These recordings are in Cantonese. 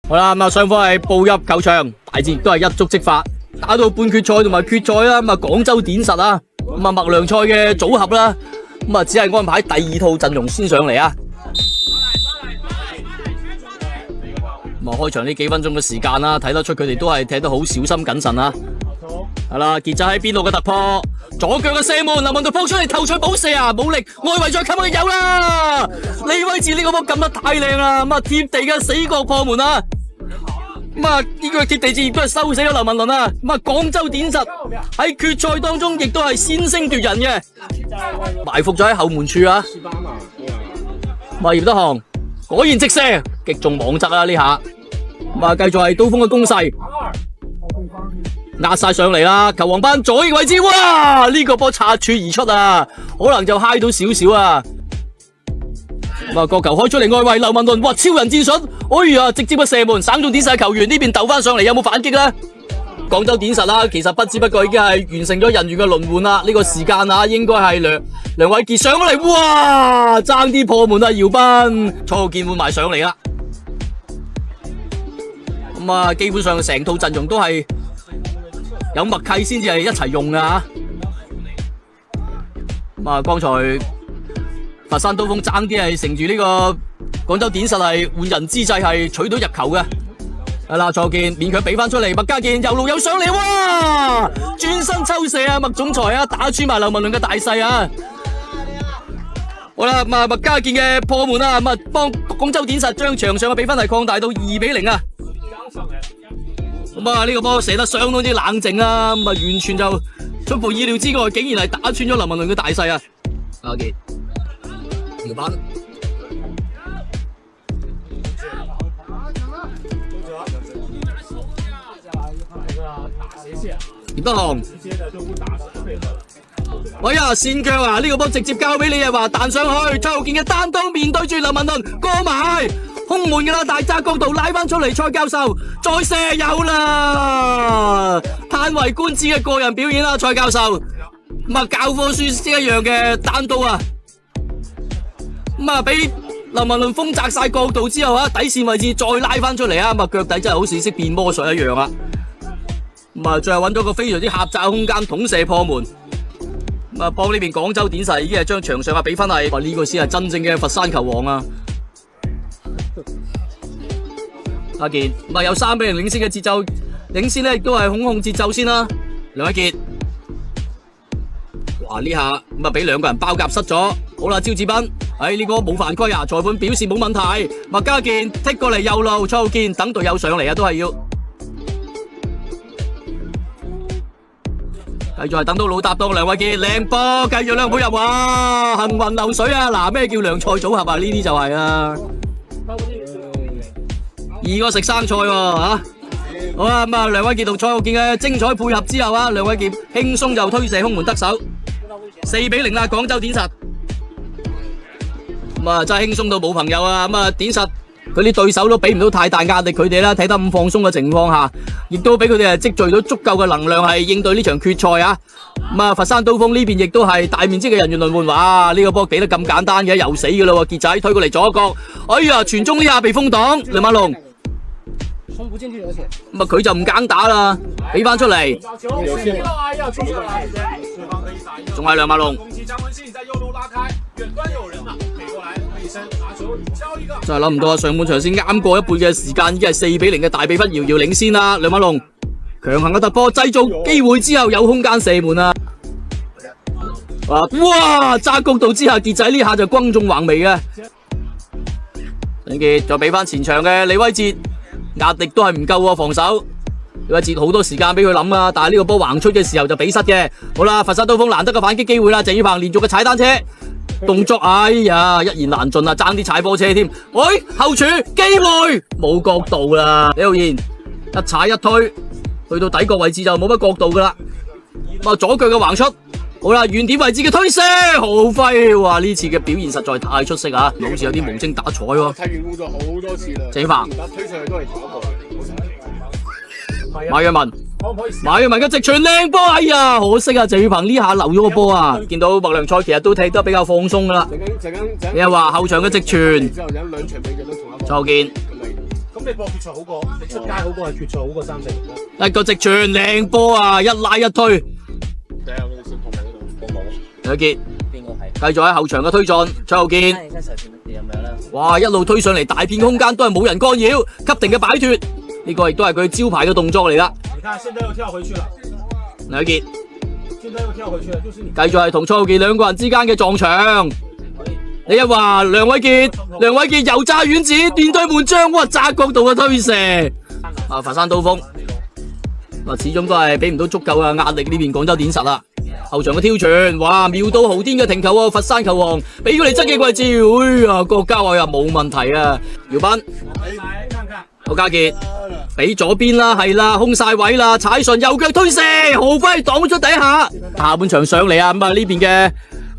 好啦，咁啊雙方係步入球場，大戰都係一觸即發，打到半決賽同埋決賽啦。咁啊廣州典實啊，咁啊麥良賽嘅組合啦，咁啊只係安排第二套陣容先上嚟啊。咁啊開場呢幾分鐘嘅時間啦，睇得出佢哋都係踢得好小心謹慎啊。係啦，傑仔喺邊路嘅突破，左腳嘅射門，林文度撲出嚟頭槌補射啊，冇力，外圍再冚佢有啦。李威志呢個波撳得太靚啦，咁啊貼地嘅死角破門啊！咁啊呢個貼地戰亦都係收死咗劉文倫啊！咁啊廣州典實喺決賽當中亦都係先聲奪人嘅，埋伏咗喺後門處啊！咁啊葉德航果然直射擊中網側啊呢下，咁啊繼續係刀鋒嘅攻勢。壓晒上嚟啦！球王班左翼位置，哇！呢個波擦柱而出啊，可能就揩到少少啊！咁啊，個球開出嚟外圍，劉文倫哇，超人戰術，哎呀，直接嘅射門，省中典實球員呢邊鬥翻上嚟，有冇反擊呢？廣州典實啦，其實不知不覺已經係完成咗人員嘅輪換啦。呢個時間啊，應該係梁偉傑上咗嚟，哇！爭啲破門啊，姚斌蔡浩健換埋上嚟啦。咁啊，基本上成套陣容都係有默契先至係一齊用噶。咁啊，剛才佛山刀鋒爭啲係乘住呢個廣州典實係換人之際係取到入球嘅。係啦，蔡健勉強俾翻出嚟，麥家健右路有上嚟，哇！轉身抽射啊，麥總裁啊，打穿埋劉文倫嘅大勢啊！好啦，咁啊麥家健嘅破門啊，咁啊幫廣州典實將場上嘅比分係擴大到2-0啊！咁啊呢個波射得相當之冷靜啊，咁啊完全就出乎意料之外，竟然係打穿咗劉文倫嘅大勢啊！阿杰，姚班，葉德航，哎呀跣腳啊！呢個波直接交俾你啊，話彈上去，蔡浩健嘅單刀面對住劉文倫過埋。空門噶啦，大窄角度拉翻出嚟，蔡教授再射有啦，嘆為觀止嘅個人表演啦，蔡教授咁啊教科書一樣嘅單刀啊，咁啊俾劉文倫封窄晒角度之後啊，底線位置再拉翻出嚟啊，咁啊腳底真係好似識變魔術一樣啊，咁啊最後揾到個非常之狹窄空間捅射破門，咁啊幫呢邊廣州典實已經係將場上嘅比分係話呢個先係真正嘅佛山球王啊！阿健咁啊有3-0領先嘅節奏，領先咧亦都係控節奏先啦。梁偉傑，哇呢下咁啊俾兩個人包夾失咗，好啦，招志斌，呢個冇犯規啊，裁判表示冇問題。麥家健踢過嚟右路，蔡浩健等隊友上嚟啊，都係要繼續係等到老搭檔梁偉傑靚波，繼續兩倍入啊，行雲流水啊！嗱，咩叫涼菜組合啊？呢啲就係啊。2個食生菜喎嚇，好啦咁啊，梁偉傑同蔡浩健嘅精彩配合之後啊，梁偉傑輕鬆就推射空門得手，4-0啦，廣州典實，咁啊真係輕鬆到冇朋友啊！咁啊典實佢啲對手都俾唔到太大壓力佢哋啦，睇得咁放鬆嘅情況下，亦都俾佢哋係積聚到足夠嘅能量係應對呢場決賽啊！咁啊佛山刀鋒呢邊亦都係大面積嘅人員輪換，哇！呢個波幾得咁簡單嘅，又死噶啦喎，傑仔推過嚟左角，哎呀傳中呢下被封擋，梁馬龍。咁啊佢就唔揀打啦，俾翻出嚟，仲係梁馬龍，真係諗唔到啊！上半場先啱過一半嘅時間，已經係4-0嘅大比分，遙遙領先啦！梁馬龍強行嘅突破，製造機會之後有空間射門啊！哇！揸角度之下，傑仔呢下就轟中橫楣嘅，陳傑再俾翻前場嘅李威哲。壓力都係唔夠喎，防守李偉哲好多時間俾佢諗啊，但係呢個波橫出嘅時候就俾失嘅。好啦，佛山刀鋒難得嘅反擊機會啦，鄭宇鵬連續嘅踩單車動作，哎呀一言難盡啊，爭啲踩波車添。喂，後柱機會冇角度啦，李浩然一踩一推去到底角位置就冇乜角度噶啦。咁啊左腳嘅橫出，好啦遠點位置嘅推射，何輝哇呢次嘅表現實在太出色啊，好似有啲無精打采喎。睇完污咗好多次啦，鄭宇鵬推上去都係左步。馬若文，馬若文嘅直傳靚波，哎呀可惜啊，鄭宇鵬呢下漏咗個波啊！見到麥良賽其實都踢得比較放鬆噶啦。你又話後場嘅直傳，蔡浩健，咁你播決賽好過，你出街好過係決賽好過3-4-0。一個直傳靚波啊，一拉一推。睇下嗰啲小朋友嗰度幫忙。梁傑邊個係？繼續喺後場嘅推進，蔡浩健。而家實點樣啦？哇！一路推上嚟，大片空間都係冇人干擾，急停嘅擺脫，呢個亦都係佢招牌嘅動作嚟啦。你看，現在又跳回去了。梁傑現在又跳回去了，就是你。繼續係同蔡浩健兩個人之間嘅撞牆。你一話梁偉傑又炸丸子，面對門將，哇！窄角度嘅推射。啊！佛山刀鋒，始終都係俾唔到足夠嘅壓力呢邊廣州典實啦。後場嘅挑傳，哇！妙到豪癲嘅停球啊！佛山球王俾咗你側嘅位置，哎呀，郭家偉啊冇問題啊！姚斌，劉家傑俾左邊啦，係啦，空晒位啦，踩順右腳推射，豪輝擋出第一下。下半場上嚟啊，咁啊呢邊嘅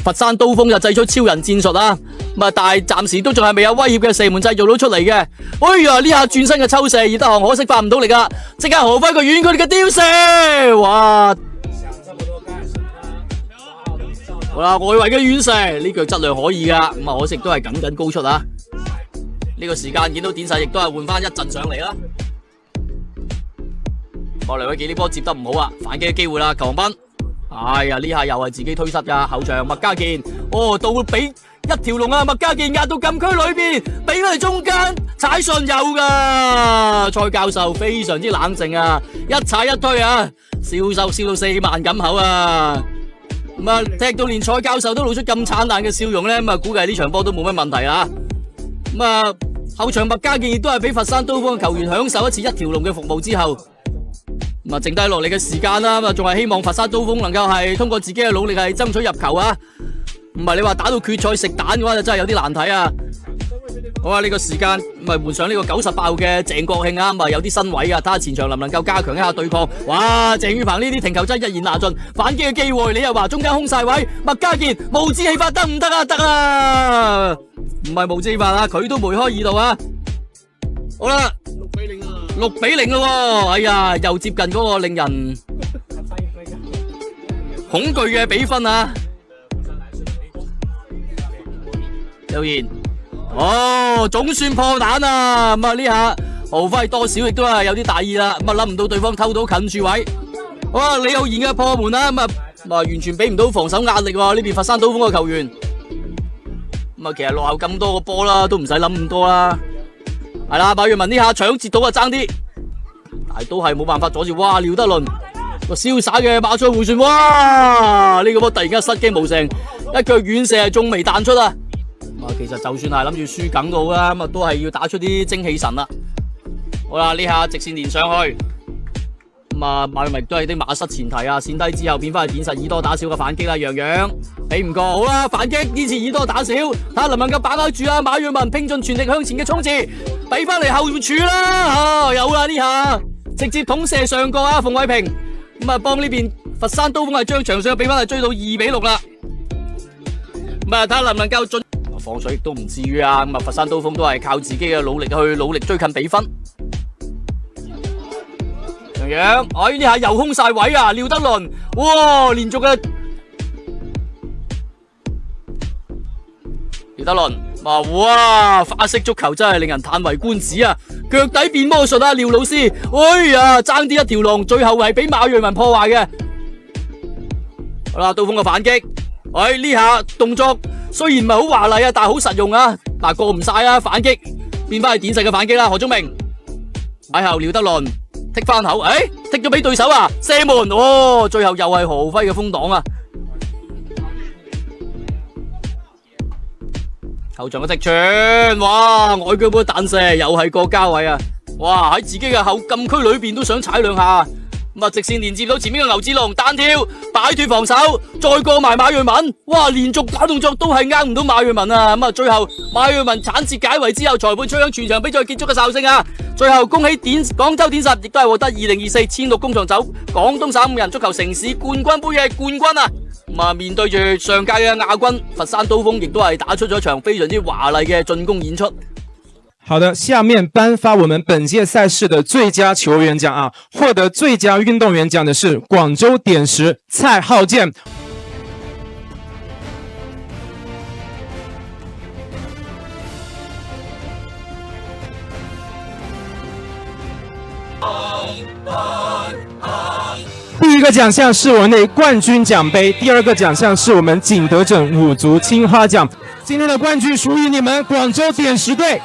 佛山刀鋒就製出超人戰術啦，咁啊但係暫時都仲係未有威脅嘅射門製造到出嚟嘅。哎呀，呢下轉身嘅抽射，葉德航可惜發唔到力啊！即刻豪輝個遠距離嘅丟射，哇！好啦，外圍嘅遠射呢腳質量可以噶，咁啊可惜都係僅僅高出啊！呢個時間見到典實亦都係換翻一陣上嚟啦。梁偉傑呢波接得唔好啊，反擊嘅機會啦，球王斌。哎呀，呢下又係自己推失噶，後場麥家健，到俾一條龍啊！麥家健壓到禁區裏邊，俾佢哋中間踩順有噶。蔡教授非常之冷靜啊，一踩一推啊，笑到4萬咁口啊！咁啊，踢到連蔡教授都露出咁燦爛嘅笑容咧，咁啊，估計呢場波都冇乜問題啊！咁啊，後場麥家健亦都係俾佛山刀鋒嘅球員享受一次一條龍嘅服務之後，咁啊，剩低落嚟嘅時間啦，咁啊，仲係希望佛山刀鋒能夠係通過自己嘅努力係爭取入球啊！唔係你話打到決賽食蛋嘅話，就真係有啲難睇啊！好啊，呢個時間咁啊換上呢個98號嘅鄭國慶啊，咁啊有啲身位啊，睇下前場能唔能夠加強一下對抗。哇，鄭宇鵬呢啲停球真係一言難盡，反擊嘅機會，你又話中間空晒位，麥家健無志氣法得唔得啊？得啊！唔係無志氣法啊，佢都梅開二度啊！好啦，6-0咯，哎呀，又接近嗰個令人恐懼嘅比分啊！劉賢，總算破蛋啊！咁啊呢下豪輝多少亦都係有啲大意啦，咁啊諗唔到對方偷到近住位，哇！李浩然嘅破門啦，咁啊完全俾唔到防守壓力喎，呢邊佛山刀鋒嘅球員，咁啊其實落後咁多個波啦，都唔使諗咁多啦，係啦，馬若文呢下搶截到啊爭啲，但係都係冇辦法阻住，哇！廖德倫個瀟灑嘅馬賽回旋，哇！呢個波突然間失驚無成，一腳遠射仲未彈出啊！其實就算係諗住輸梗到啦，咁啊都係要打出啲精氣神啦。好啦，呢下直線連上去，咁啊馬若文都係啲馬失前蹄啊，線低之後變翻去典實以多打少嘅反擊啦，洋洋比唔過，好啦，反擊呢次以多打少，睇下能唔能夠把握住啊！馬若文拼盡全力向前嘅衝刺，俾翻嚟後柱啦，有啦呢下直接捅射上角啊，馮偉平咁啊幫呢邊佛山刀鋒係將場上比分係追到2-6啦，咁啊睇下能唔能夠進。放水亦都唔至於啊！咁啊，佛山刀鋒都係靠自己嘅努力追近比分。洋洋，呢下又空晒位啊！廖德倫，哇，連續嘅廖德倫，哇，花式足球真係令人嘆為觀止啊！腳底變魔術啊，廖老師，哎呀，爭啲一條龍，最後係俾馬瑞文破壞嘅。好啦，刀鋒嘅反擊，呢下動作。雖然唔係好華麗啊，但係好實用啊！但係過唔晒啊，反擊變翻係典實嘅反擊啦。何忠明喺後廖德倫剔翻口，剔咗俾對手啊，射門，最後又係何輝嘅封擋啊！後場嘅直傳，哇，外腳波彈射，又係郭家偉啊！哇，喺自己嘅後禁區裏邊都想踩兩下。咁啊，直線連接到前面嘅劉志龍單挑擺脫防守，再過埋馬瑞文，哇！連續打動作都係呃唔到馬瑞文啊！咁啊，最後馬瑞文鏟截解圍之後，裁判吹響全場比賽結束嘅哨聲啊！最後恭喜廣州典實，亦都係獲得2024千六工場走廣東省5人足球城市冠軍杯嘅冠軍啊！咁啊，面對住上屆嘅亞軍佛山刀鋒，亦都係打出咗場非常之華麗嘅進攻演出。好的，下面頒發我們本屆賽事的最佳球員獎啊！獲得最佳運動員獎的是廣州典實蔡浩健。第一个奖项是我们的冠军奖杯，第二个奖项是我们景德镇五族青花奖。今天的冠军属于你们广州点石队。